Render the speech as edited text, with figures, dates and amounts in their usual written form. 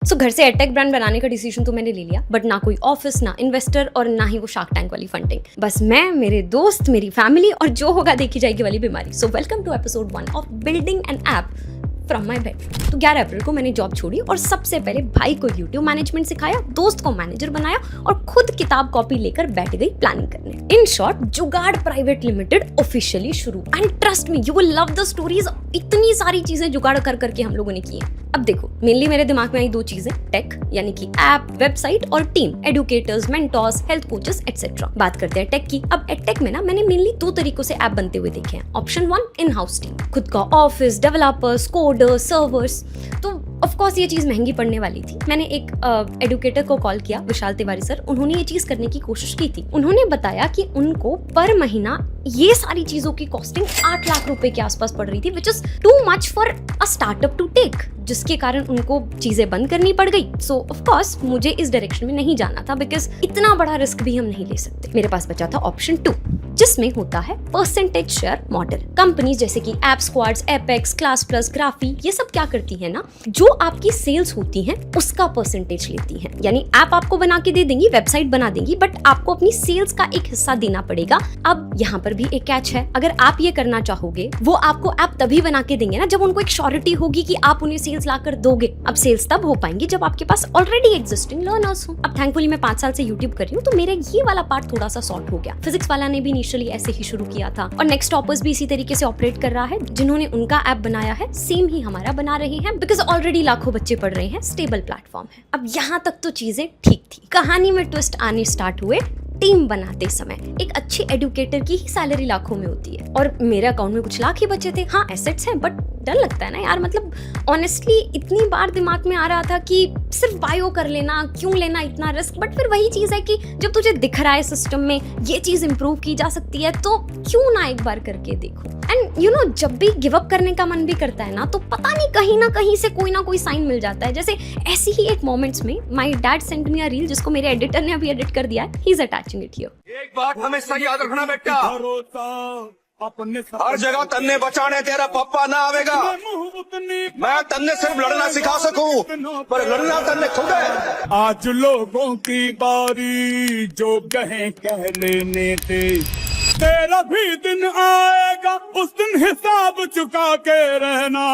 सो घर से edtech brand बनाने का डिसीजन तो मैंने ले लिया, बट ना कोई ऑफिस, ना इन्वेस्टर और ना ही वो शार्क टैंक वाली फंडिंग। बस मैं, मेरे दोस्त, मेरी फैमिली और जो होगा देखी जाएगी वाली बीमारी। So welcome to episode 1 of building an app from my bed. तो 11 अप्रैल को मैंने जॉब छोड़ी और सबसे पहले भाई को यूट्यूब मैनेजमेंट सिखाया, दोस्त को मैनेजर बनाया और खुद किताब कॉपी लेकर बैठ गई प्लानिंग करने। इन शॉर्ट, जुगाड़ प्राइवेट लिमिटेड ऑफिशियली शुरू। And trust me, you will love the stories. इतनी सारी चीजें जुगाड़ कर करके हम लोगों ने की है। अब देखो, मेनली मेरे दिमाग में आई दो चीजें, टेक यानी कि ऐप, वेबसाइट और team, educators, mentors, health coaches etcetera. बात करते हैं टेक की। अब एडटेक में ना मैंने मेनली दो तरीकों से ऐप बनते हुए देखे हैं। ऑप्शन 1, इन हाउस टीम, खुद का ऑफिस, डेवलपर्स, कोडर्स, सर्वर्स। तो ऑफ कोर्स ये चीज महंगी पड़ने वाली थी। मैंने एक एडुकेटर को कॉल किया, विशाल तिवारी सर। उन्होंने ये चीज करने की कोशिश की थी। उन्होंने बताया कि उनको पर महीना ये सारी चीजों की कॉस्टिंग 8 लाख रुपए के आसपास पड़ रही थी, which is too much for a startup to take, जिसके कारण उनको चीजें बंद करनी पड़ गई। सो ऑफ कोर्स मुझे इस डायरेक्शन में नहीं जाना था, बिकॉज इतना बड़ा रिस्क भी हम नहीं ले सकते। मेरे पास बचा था ऑप्शन 2, जिसमें होता है परसेंटेज शेयर मॉडल। कंपनीज जैसे कि AppSquadz, Apex, Classplus, Graphy, ये सब क्या करती है ना, जो आपकी सेल्स होती हैं उसका परसेंटेज लेती हैं। यानी ऐप आपको बना के दे देंगी, वेबसाइट बना देंगी, बट आपको अपनी सेल्स का एक हिस्सा देना पड़ेगा। अब यहाँ पर भी एक कैच है, अगर आप ये करना चाहोगे, वो आपको ऐप तभी बना के देंगे ना जब उनको एक श्योरिटी होगी कि आप उन्हें सेल्स लाकर दोगे। अब सेल्स तब हो पाएंगी जब आपके पास ऑलरेडी एग्जिस्टिंग लर्नर्स हो। अब थैंकफुली मैं 5 साल से यूट्यूब कर रही हूँ, तो मेरा ये वाला पार्ट थोड़ा सा सॉर्ट हो गया। फिजिक्स वाला ने भी इनिशियली ऐसे ही शुरू किया था और नेक्स्ट टॉपर्स भी इसी तरीके से ऑपरेट कर रहा है। जिन्होंने उनका ऐप बनाया है सेम ही हमारा बना रहे हैं, बिकॉज ऑलरेडी लाखों बच्चे पढ़ रहे हैं, स्टेबल प्लेटफॉर्म है। अब यहाँ तक तो चीजें ठीक थी। कहानी में ट्विस्ट आने स्टार्ट हुए टीम बनाते समय। एक अच्छे एडुकेटर की ही सैलरी लाखों में होती है और मेरे अकाउंट में कुछ लाख ही बचे थे। हाँ, एसेट्स हैं, बट डर लगता है ना यार। मतलब ऑनेस्टली इतनी बार दिमाग में आ रहा था कि सिर्फ बायो कर लेना, क्यों लेना इतना रिस्क। बट फिर वही चीज है कि जब तुझे दिख रहा है सिस्टम में ये चीज इंप्रूव की जा सकती है, तो क्यों ना एक बार करके देखो। एंड यू नो, जब भी गिव अप करने का मन भी करता है ना, तो पता नहीं ना कहीं से कोई ना कोई साइन मिल जाता है। जैसे ऐसी ही एक मोमेंट्स में my dad sent me a reel, जिसको मेरे एडिटर ने अभी एडिट कर दिया है। He is attaching it here. एक बात हमेशा याद रखना बेटा, हर जगह तन्ने बचाने तेरा पप्पा ना आवेगा। मैं तन्ने सिर्फ लड़ना सिखा सकूं, पर लड़ना तन्ने खुद है। आज लोगों की बारी, जो कहें कह लेने दे। तेरा भी दिन आएगा, उस दिन हिसाब चुका के रहना।